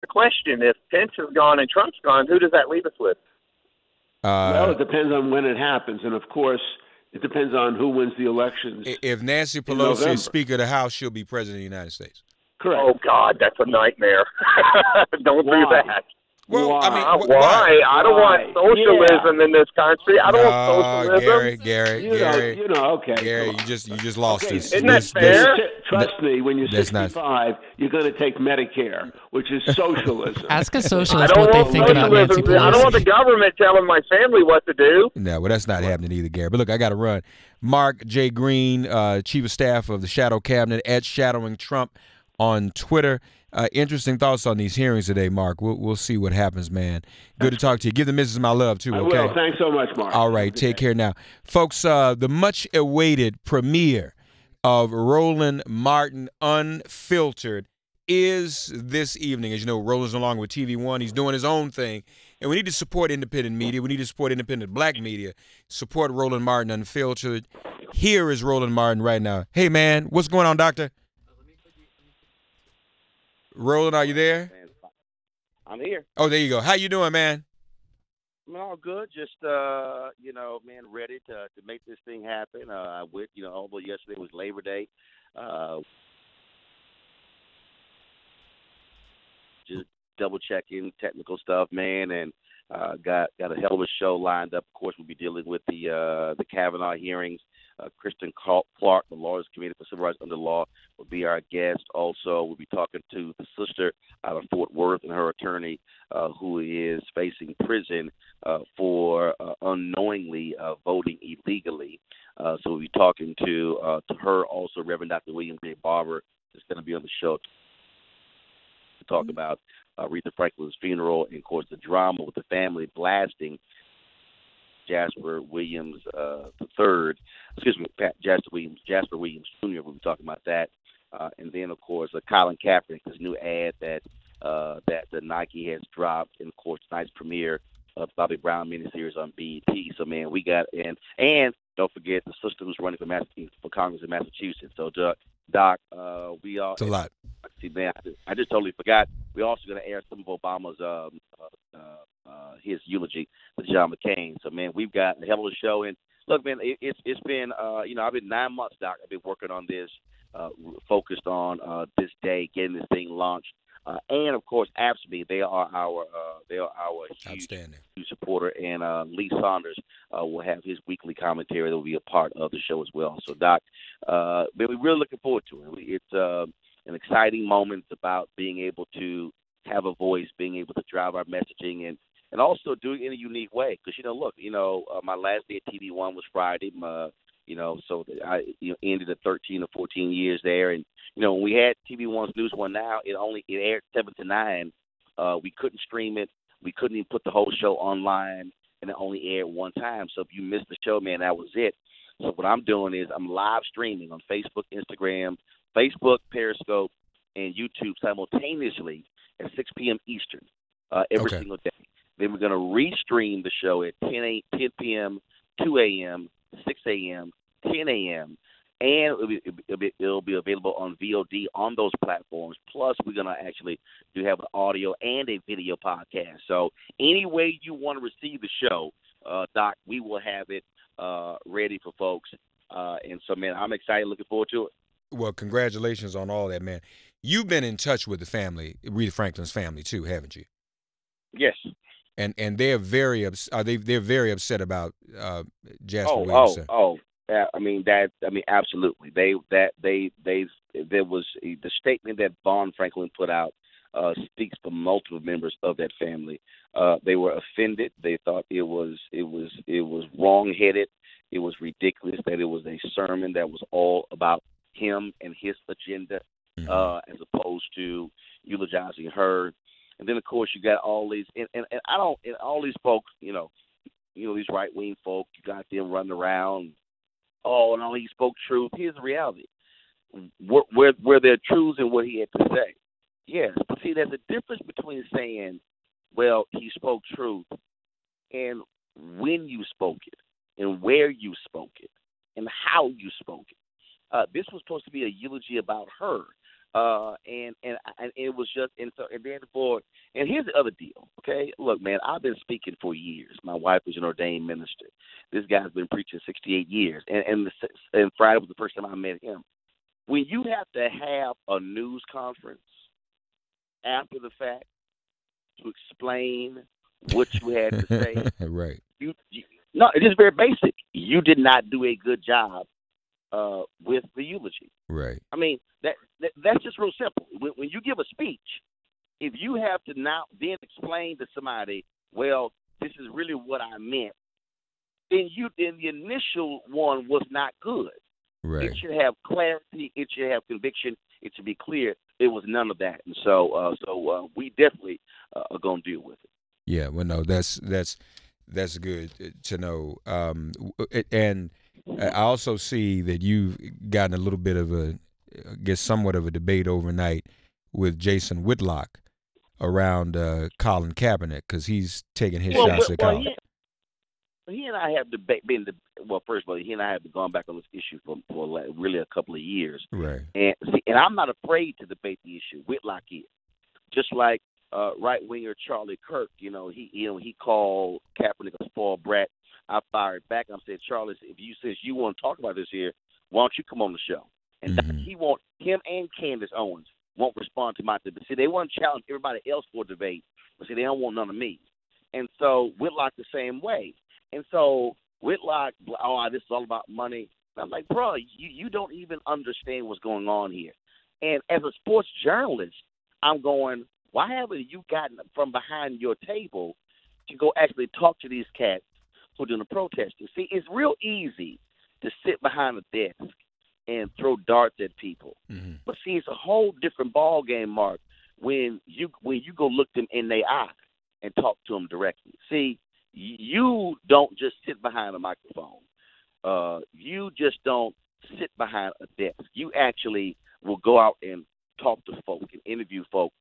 the question: if Pence is gone and Trump's gone, who does that leave us with? Well, it depends on when it happens, and of course, it depends on who wins the elections If Nancy in Pelosi is November. Speaker of the House, she'll be President of the United States. Correct. Oh God, that's a nightmare. Don't do Why? that. Well, I mean, Why? I don't want Why? socialism in this country. I don't want No, socialism. Gary, Okay, Gary, come on. you just lost Okay, this. Isn't that This, fair? Trust me, when you're that's not. 65, you're going to take Medicare, which is socialism. Ask a I socialist don't what they want think about Nancy socialism. I don't want the Pelosi. government telling my family what to do. No, well, that's not happening either, Gary. But look, I got to run. Mark J. Green, Chief of Staff of the Shadow Cabinet, at Shadowing Trump on Twitter. Interesting thoughts on these hearings today, Mark. We'll see what happens, man. Good to talk to you. Give the missus my love, too, okay? I will. Thanks so much, Mark. All right, take care now. Folks, the much-awaited premiere of Roland Martin Unfiltered is this evening. As you know, Roland's no longer with TV One. He's doing his own thing. And we need to support independent media. We need to support independent black media. Support Roland Martin Unfiltered. Here is Roland Martin right now. Hey, man, what's going on, doctor? Roland, are you there? I'm here. Oh, there you go. How you doing, man? I'm all good. Just man, ready to make this thing happen. I went, although yesterday was Labor Day, just double checking technical stuff, man, and got a hell of a show lined up. Of course, we'll be dealing with the Kavanaugh hearings. Kristen Clark, the Lawyers Committee for Civil Rights Under Law, will be our guest. Also, we'll be talking to the sister out of Fort Worth and her attorney, who is facing prison for unknowingly voting illegally. So we'll be talking to her. Also, Reverend Dr. William J. Barber is going to be on the show to talk about Aretha Franklin's funeral and, of course, the drama with the family blasting Jasper Williams III. Excuse me, Jasper Williams Jr. We'll be talking about that, and then of course Colin Kaepernick, this new ad that the Nike has dropped, and of course tonight's premiere of Bobby Brown miniseries on BET. So man, we got and don't forget the sister who's running for Congress in Massachusetts. So Doc, we all. It's a lot. See, man, I just totally forgot. We're also going to air some of Obama's his eulogy to John McCain. So, man, we've got a hell of a show. And look, man, it's been I've been 9 months, Doc. I've been working on this, focused on this day, getting this thing launched. And of course, AFSCME, they are our huge supporter, and Lee Saunders will have his weekly commentary that will be a part of the show as well. So, Doc, man, we're really looking forward to it. It's an exciting moment. It's about being able to have a voice, being able to drive our messaging, and also do it in a unique way. Because my last day at TV One was Friday. So I ended at 13 or 14 years there, and when we had TV One's News One Now, it aired 7 to 9. We couldn't stream it. We couldn't even put the whole show online, and it only aired one time. So if you missed the show, man, that was it. So what I'm doing is I'm live streaming on Facebook, Instagram, Periscope, and YouTube simultaneously at 6 p.m. Eastern every single day. Then we're going to restream the show at 10 p.m., 2 a.m., 6 a.m., 10 a.m., and it'll be available on VOD on those platforms. Plus, we're going to actually have an audio and a video podcast. So any way you want to receive the show, Doc, we will have it ready for folks. And so, man, I'm excited, looking forward to it. Well, congratulations on all that, man. You've been in touch with the family, Aretha Franklin's family, too, haven't you? Yes. And they're very they're very upset about Jasper Williams. Absolutely. There was the statement that Vaughn Franklin put out speaks for multiple members of that family. They were offended. They thought it was wrong-headed. It was ridiculous that it was a sermon that was all about him and his agenda, as opposed to eulogizing her. And then, of course, you got all these, and all these folks, these right wing folk, you got them running around. Oh, no, he spoke truth. Here's the reality: were there truths in what he had to say? Yes, but see, there's a difference between saying, "Well, he spoke truth," and when you spoke it, and where you spoke it, and how you spoke it. This was supposed to be a eulogy about her. And it was just and then and here's the other deal. Okay, look, man, I've been speaking for years. My wife is an ordained minister. This guy's been preaching 68 years, and Friday was the first time I met him. When you have to have a news conference after the fact to explain what you had to say, right? No, it is very basic. You did not do a good job with the eulogy. Right. I mean, that's just real simple. When you give a speech, if you have to now then explain to somebody, well, this is really what I meant, then the initial one was not good. Right. It should have clarity. It should have conviction. It should be clear. It was none of that, and so we definitely are going to deal with it. Yeah. Well, no, that's good to know. And I also see that you've gotten a little bit of somewhat of a debate overnight with Jason Whitlock around Colin Kaepernick because he's taking his shots at Colin. He and I have first of all, he and I have gone back on this issue for really a couple of years. Right. And I'm not afraid to debate the issue. Whitlock is. Just like right winger Charlie Kirk, he called Kaepernick a spoiled brat. I fired back. I said, Charlie, if you want to talk about this here, why don't you come on the show? And him and Candace Owens won't respond to my debate. See, they want to challenge everybody else for a debate, but see, they don't want none of me. And so Whitlock the same way. And so Whitlock, this is all about money. And I'm like, bro, you don't even understand what's going on here. And as a sports journalist, I'm going, why haven't you gotten from behind your table to go actually talk to these cats who are doing the protesting? See, it's real easy to sit behind a desk and throw darts at people. Mm-hmm. But see, it's a whole different ball game, Mark, when you go look them in their eye and talk to them directly. See, you don't just sit behind a microphone. You just don't sit behind a desk. You actually will go out and talk to folk and interview folk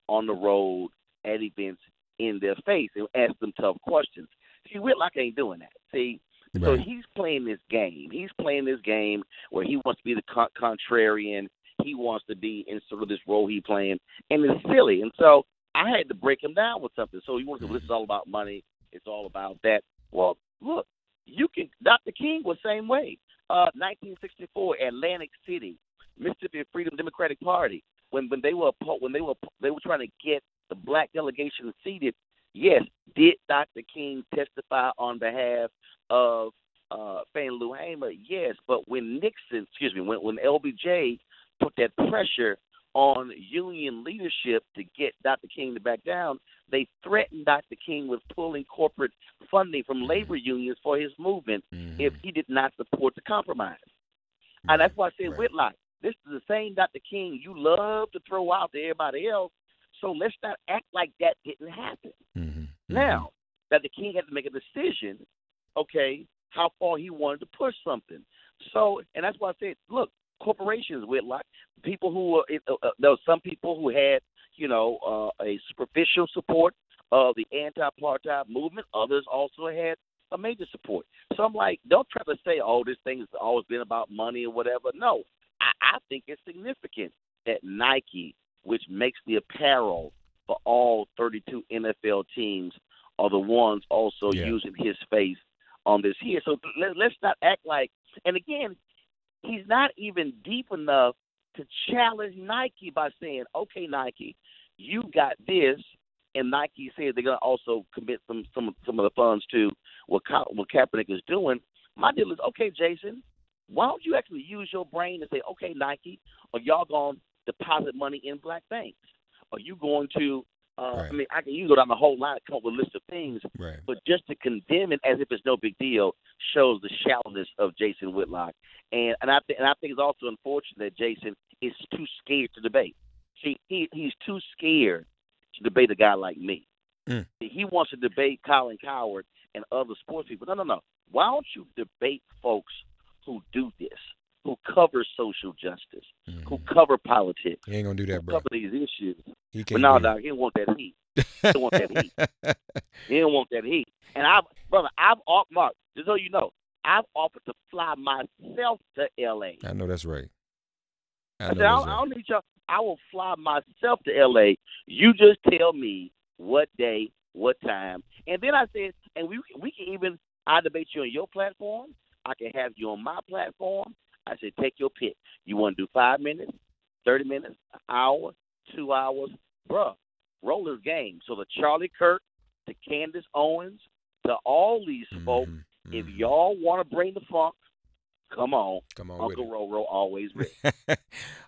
on the road, at events, in their face, and ask them tough questions. See, Whitlock ain't doing that. See, right. So he's playing this game. He's playing this game where he wants to be the contrarian. He wants to be in sort of this role he's playing, and it's silly. And so I had to break him down with something. So he wants to, this is all about money. It's all about that. Well, look, Dr. King was the same way. 1964, Atlantic City, Mississippi Freedom Democratic Party. When they were trying to get the black delegation seated, yes, did Dr. King testify on behalf of Fannie Lou Hamer? Yes, but when when LBJ put that pressure on union leadership to get Dr. King to back down, they threatened Dr. King with pulling corporate funding from labor unions for his movement if he did not support the compromise. And that's why I say, Whitlock, this is the same Dr. King you love to throw out to everybody else, so let's not act like that didn't happen. Now, Dr. King had to make a decision, okay, how far he wanted to push something. So, and that's why I said, look, corporations, Whitlock, people who there were some people who had, a superficial support of the anti-apartheid movement. Others also had a major support. So I'm like, don't try to say, this thing has always been about money or whatever. No, I think it's significant that Nike, which makes the apparel for all 32 NFL teams, are the ones also using his face on this here. So let's not act like, and again, he's not even deep enough to challenge Nike by saying, okay, Nike, you got this, and Nike said they're going to also commit some of the funds to what Kaepernick is doing. My deal is, okay, Jason, why don't you actually use your brain and say, okay, Nike, are y'all going to deposit money in black banks? Are you going to you can go down the whole line and come up with a list of things, but just to condemn it as if it's no big deal shows the shallowness of Jason Whitlock. And I think it's also unfortunate that Jason is too scared to debate. See, he's too scared to debate a guy like me. He wants to debate Colin Cowherd and other sports people. No. Why don't you debate folks who do this, who cover social justice, who cover politics? He ain't gonna do that, who bro. Cover these issues. He can't. But no, dog, he don't want that heat. He don't want that heat. He don't want that heat. And I've Mark, just so you know, I've offered to fly myself to L.A. I know that's right. I don't need y'all. I will fly myself to L.A. You just tell me what day, what time. And then I said, and we can even, I debate you on your platform. I can have you on my platform. I said, take your pick. You want to do 5 minutes, 30 minutes, an hour, 2 hours? Bruh, Roland's game. So the Charlie Kirk, to Candace Owens, to all these folks, if y'all want to bring the funk, come on. Uncle Roro always ready.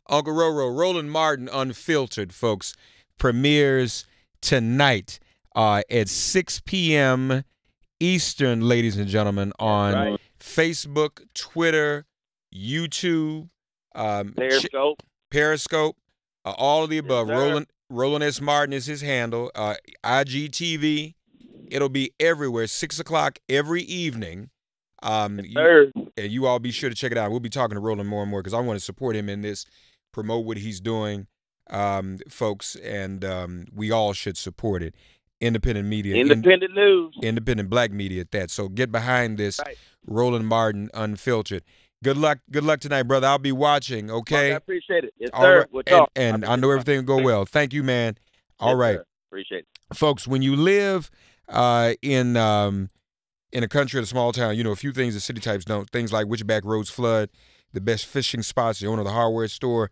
Uncle Roro, Roland Martin Unfiltered, folks, premieres tonight at 6 p.m. Eastern, ladies and gentlemen, on Facebook, Twitter, YouTube, Periscope, all of the above. Roland S. Martin is his handle. IGTV. It'll be everywhere, 6 o'clock every evening. And you all be sure to check it out. We'll be talking to Roland more and more because I want to support him in this, promote what he's doing, folks, and we all should support it. Independent media. Independent news. Independent black media at that. So get behind this, Roland Martin Unfiltered. Good luck tonight, brother. I'll be watching, okay? Mark, I appreciate it. Yes, sir. Right. We'll talk. And I know everything will go well. Thank you, man. All right. Sir. Appreciate it. Folks, when you live in a country or a small town, you know, a few things that city types don't. Things like which back roads flood, the best fishing spots, the owner of the hardware store,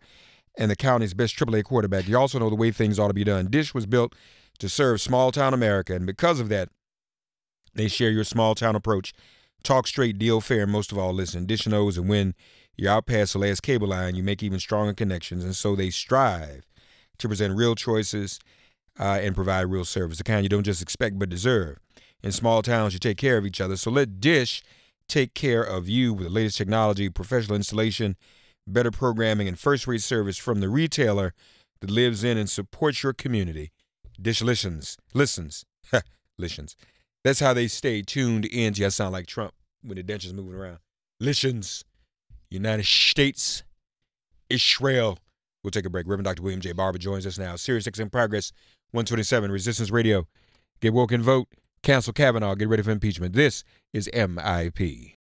and the county's best AAA quarterback. You also know the way things ought to be done. Dish was built to serve small-town America, and because of that, they share your small-town approach. Talk straight, deal fair, and most of all, listen. Dish knows that when you're out past the last cable line, you make even stronger connections, and so they strive to present real choices and provide real service, the kind you don't just expect but deserve. In small towns, you take care of each other, so let Dish take care of you with the latest technology, professional installation, better programming, and first-rate service from the retailer that lives in and supports your community. Dish listens. That's how they stay tuned in. I sound like Trump when the dentures moving around. Listens. United States. Israel. We'll take a break. Reverend Dr. William J. Barber joins us now. Sirius XM Progress 127, Resistance Radio. Get woke and vote. Cancel Kavanaugh. Get ready for impeachment. This is MIP.